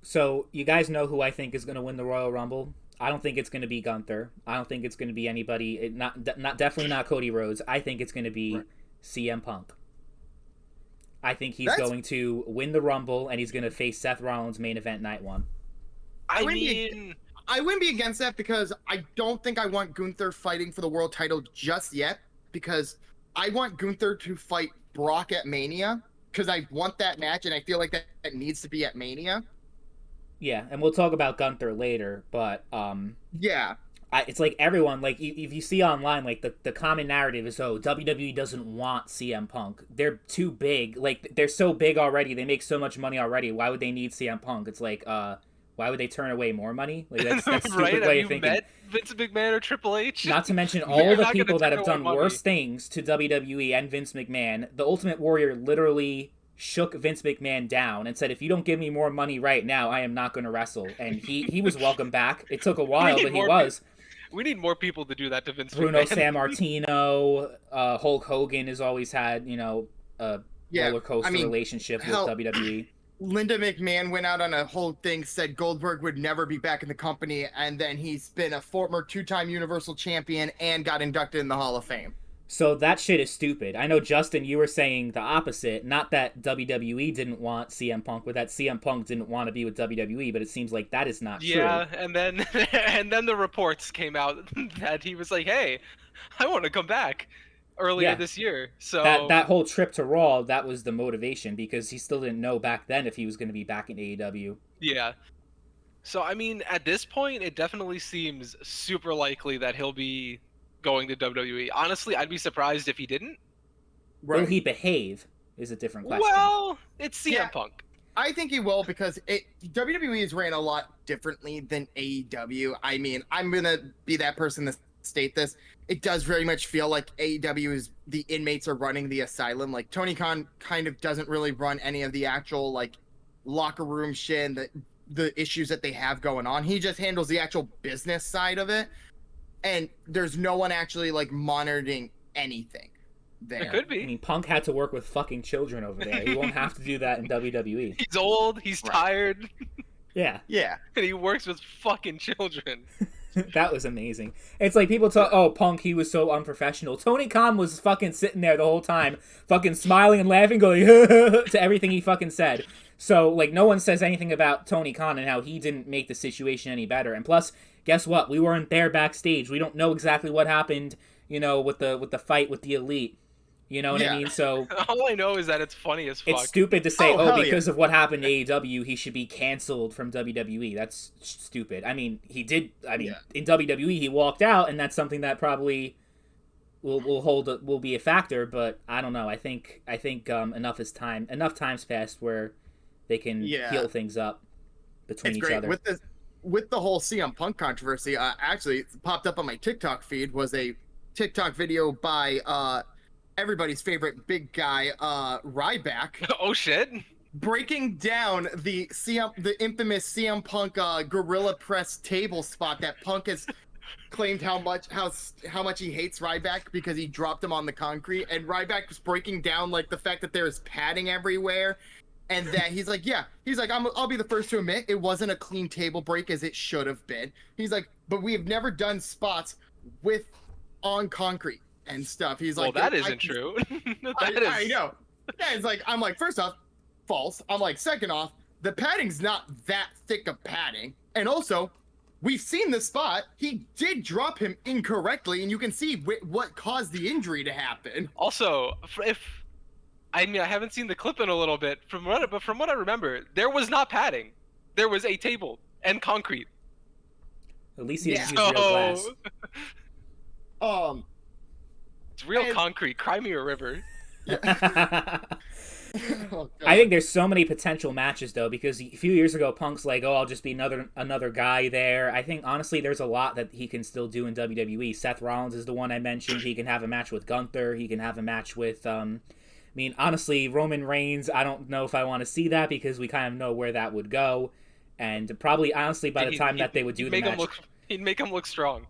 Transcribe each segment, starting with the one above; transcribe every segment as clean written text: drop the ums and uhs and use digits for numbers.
So you guys know who I think is going to win the Royal Rumble. I don't think it's going to be Gunther. I don't think it's going to be anybody. Not definitely not Cody Rhodes. I think it's going to be Right. CM Punk. I think he's That's going to win the Rumble and he's going to face Seth Rollins main event night one. I I wouldn't mean, I wouldn't be against that because I don't think I want Gunther fighting for the world title just yet because I want Gunther to fight Brock at Mania because I want that match and I feel like that needs to be at Mania. Yeah, and we'll talk about Gunther later, but Yeah. it's like everyone, like if you see online, like the common narrative is, oh, WWE doesn't want CM Punk. They're too big. Like they're so big already. They make so much money already. Why would they need CM Punk? It's like, why would they turn away more money? Like that's a stupid right? way Have of you thinking. met Vince McMahon or Triple H? Not to mention You're all the not gonna people that turn have away done money. worse things to WWE and Vince McMahon. The Ultimate Warrior literally shook Vince McMahon down and said, if you don't give me more money right now, I am not going to wrestle. And he was welcome back. It took a while, need but he more was. We need more people to do that to Vince Bruno McMahon. Sammartino, Hulk Hogan has always had, a Yeah. roller coaster I mean, relationship hell- with WWE. Linda McMahon went out on a whole thing, said Goldberg would never be back in the company, and then he's been a former two-time Universal Champion and got inducted in the Hall of Fame. So that shit is stupid. I know, Justin, you were saying the opposite. Not that WWE didn't want CM Punk, but that CM Punk didn't want to be with WWE, but it seems like that is not Yeah, true. and then and then the reports came out that he was like, "Hey, I want to come back." Earlier Yeah. this year. So That whole trip to Raw, that was the motivation, because he still didn't know back then if he was going to be back in AEW. yeah. So I mean, at this point, it definitely seems super likely that he'll be going to WWE. Honestly, I'd be surprised if he didn't. Will he behave is a different question. Well, it's CM Yeah. Punk. I think he will because WWE is ran a lot differently than AEW. I mean, I'm gonna be that person to state this. It does very much feel like AEW is the inmates are running the asylum. Like Tony Khan kind of doesn't really run any of the actual like locker room shit and the issues that they have going on. He just handles the actual business side of it, and there's no one actually like monitoring anything there. It could I be. mean, Punk had to work with fucking children over there. He won't have to do that in WWE. He's old, he's Right. tired, Yeah, Yeah. and he works with fucking children. that was amazing. It's like people talk, oh, Punk, he was so unprofessional. Tony Khan was fucking sitting there the whole time, fucking smiling and laughing, going to everything he fucking said. So, like, no one says anything about Tony Khan and how he didn't make the situation any better. And plus, guess what? We weren't there backstage. We don't know exactly what happened, with the fight with the Elite. You know what Yeah. I mean? So All I know is that it's funny as fuck. it's stupid to say, Oh, hell because of what happened to AEW, he should be canceled from WWE. That's stupid. I mean, he did. I mean, Yeah. in WWE, he walked out, and that's something that probably will be a factor. But I don't know. I think enough time's passed where they can Yeah. heal things up between It's each great other. with the whole CM Punk controversy. Actually, it popped up on my TikTok feed was a TikTok video by everybody's favorite big guy Ryback Oh shit. breaking down the infamous CM Punk gorilla press table spot that Punk has claimed how much he hates Ryback because he dropped him on the concrete, and Ryback was breaking down like the fact that there's padding everywhere. And that he's like, I'll be the first to admit it wasn't a clean table break as it should have been. He's like, but we have never done spots on concrete and stuff. He's Well, like, that isn't true. I know. Yeah, it's like, I'm like, first off, false. I'm like, second off, the padding's not that thick of padding. And also, we've seen the spot. He did drop him incorrectly, and you can see what caused the injury to happen. Also, I haven't seen the clip in a little bit. From what I remember, there was not padding. There was a table and concrete. At least he didn't Yeah. use real glass. It's real And- concrete. Cry me a river. Oh, I think there's so many potential matches though, because a few years ago Punk's like, oh, I'll just be another guy there. I think honestly there's a lot that he can still do in WWE. Seth Rollins is the one I mentioned. He can have a match with Gunther. He can have a match with I mean, honestly, Roman Reigns, I don't know if I want to see that because we kind of know where that would go. And probably honestly by the time that they would do the match, He'd make him look strong.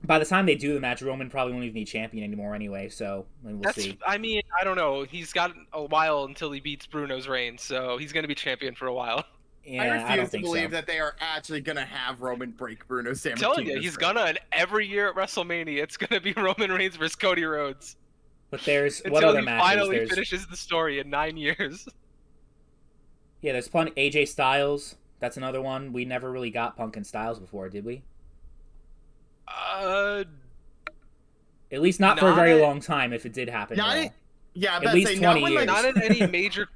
by the time they do the match, Roman probably won't even be champion anymore anyway, so we'll see. I mean, I don't know. He's got a while until he beats Bruno's reign, so he's gonna be champion for a while. Yeah, I I refuse don't to think believe so. that they are actually gonna have Roman break Bruno Sammartino's Telling you, he's record. gonna, and every year at WrestleMania, it's gonna be Roman Reigns versus Cody Rhodes But there's what until other he matches? finally There's finishes the story in 9 years. yeah, there's plenty. AJ Styles, that's another one. We never really got Punk and Styles before, did we? Uh, At least not for a not very at, long time. If it did happen at Not all, it. Yeah, I at bet least say 20 not when years. not in any major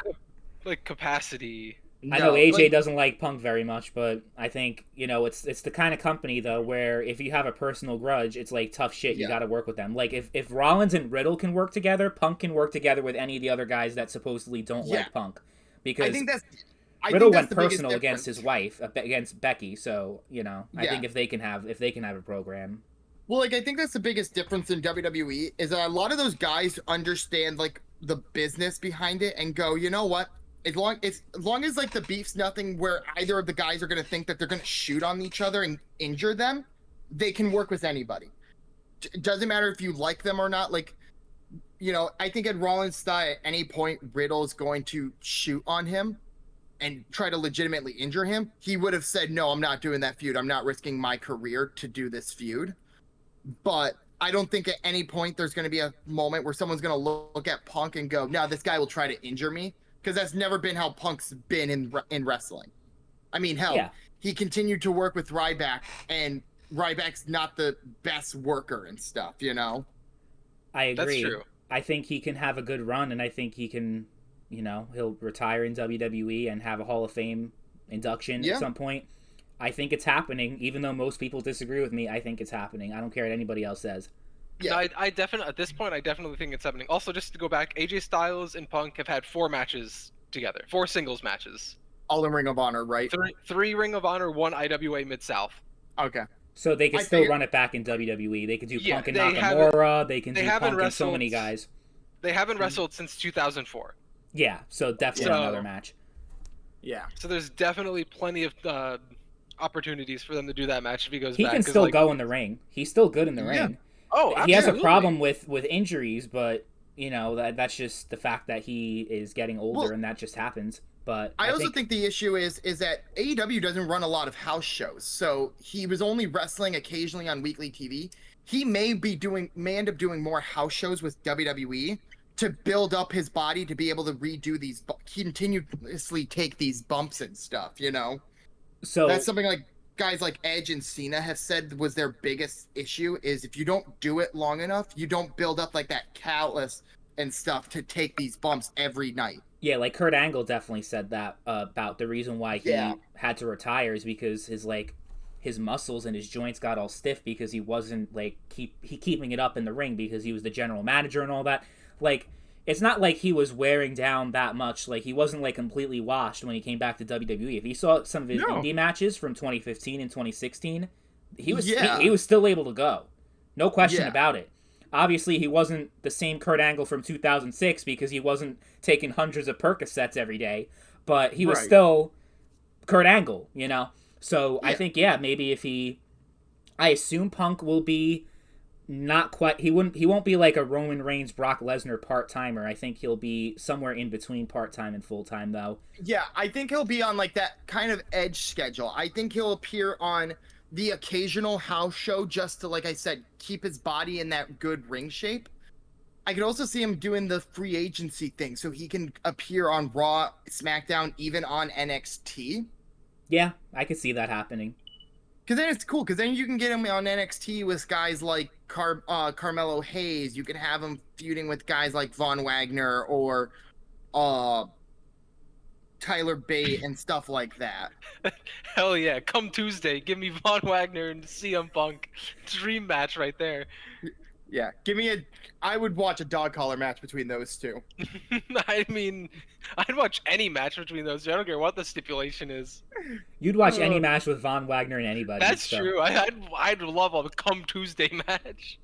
like capacity. I know no, AJ like, doesn't like Punk very much, but I think it's the kind of company though where if you have a personal grudge, it's like tough shit. You Yeah. got to work with them. Like if Rollins and Riddle can work together, Punk can work together with any of the other guys that supposedly don't Yeah. like Punk, I because think that's. I Riddle think that's went the biggest personal against difference. his wife, against Becky. So I Yeah. think if they can have a program. Well, like I think that's the biggest difference in WWE is that a lot of those guys understand like the business behind it and go, you know what? As long as like the beef's nothing where either of the guys are gonna think that they're gonna shoot on each other and injure them, they can work with anybody. It doesn't matter if you like them or not. Like, I think at Rollins' style, at any point Riddle's going to shoot on him and try to legitimately injure him, he would have said, no, I'm not doing that feud. I'm not risking my career to do this feud. But I don't think at any point there's going to be a moment where someone's going to look at Punk and go, no, this guy will try to injure me. Because that's never been how Punk's been in wrestling. I mean, hell, Yeah. he continued to work with Ryback, and Ryback's not the best worker and stuff, I agree. That's true. I think he can have a good run, and I think he can, he'll retire in WWE and have a Hall of Fame induction Yeah. at some point. I think it's happening, even though most people disagree with me. I think it's happening. I don't care what anybody else says. Yeah. No, I definitely at this point I definitely think it's happening. Also, just to go back, AJ Styles and Punk have had 4 matches together, 4 singles matches, All in Ring of Honor, right? three Ring of Honor, 1 IWA Mid South. Okay. So they could I still figure- run it back in WWE. They could do Yeah, Punk and they Nakamura. They can they do haven't Punk and so many wrestled- guys. They haven't wrestled since 2004, Yeah, so definitely So- another match. Yeah. so there's definitely plenty of opportunities for them to do that match if he goes He back. can 'cause, still like, go in the ring. He's still good in the Yeah. ring. Oh, He has a absolutely. problem with injuries, but that's just the fact that he is getting older, Well, and that just happens. But I also think the issue is that AEW doesn't run a lot of house shows, so he was only wrestling occasionally on weekly TV. He may end up doing more house shows with WWE to build up his body to be able to redo these, continuously take these bumps and stuff. so. That's something like guys like Edge and Cena have said was their biggest issue is if you don't do it long enough, you don't build up like that callus and stuff to take these bumps every night. Yeah, like Kurt Angle definitely said that about the reason why he Yeah. had to retire is because his muscles and his joints got all stiff because he wasn't keeping it up in the ring because he was the general manager and all that. Like, it's not like he was wearing down that much. Like, he wasn't like completely washed when he came back to WWE. If you saw some of his No. indie matches from 2015 and 2016, he was Yeah. he was still able to go. No question Yeah. about it. Obviously, he wasn't the same Kurt Angle from 2006 because he wasn't taking hundreds of Percocets every day, but he was Right. still Kurt Angle, So I Yeah. think, maybe I assume Punk will be not quite. He won't be like a Roman Reigns, Brock Lesnar part timer. I think he'll be somewhere in between part time and full time, though. Yeah, I think he'll be on like that kind of Edge schedule. I think he'll appear on the occasional house show just to, like I said, keep his body in that good ring shape. I could also see him doing the free agency thing so he can appear on Raw, SmackDown, even on NXT. Yeah, I could see that happening. Because then it's cool, because then you can get him on NXT with guys like Carmelo Hayes. You can have him feuding with guys like Von Wagner or Tyler Bate and stuff like that. Hell yeah! Come Tuesday, give me Von Wagner and CM Punk. Dream match right there. Yeah, I would watch a dog collar match between those two. I mean, I'd watch any match between those two. I don't care what the stipulation is. You'd watch any match with Von Wagner and anybody. That's so. true. I'd love a Come Tuesday match.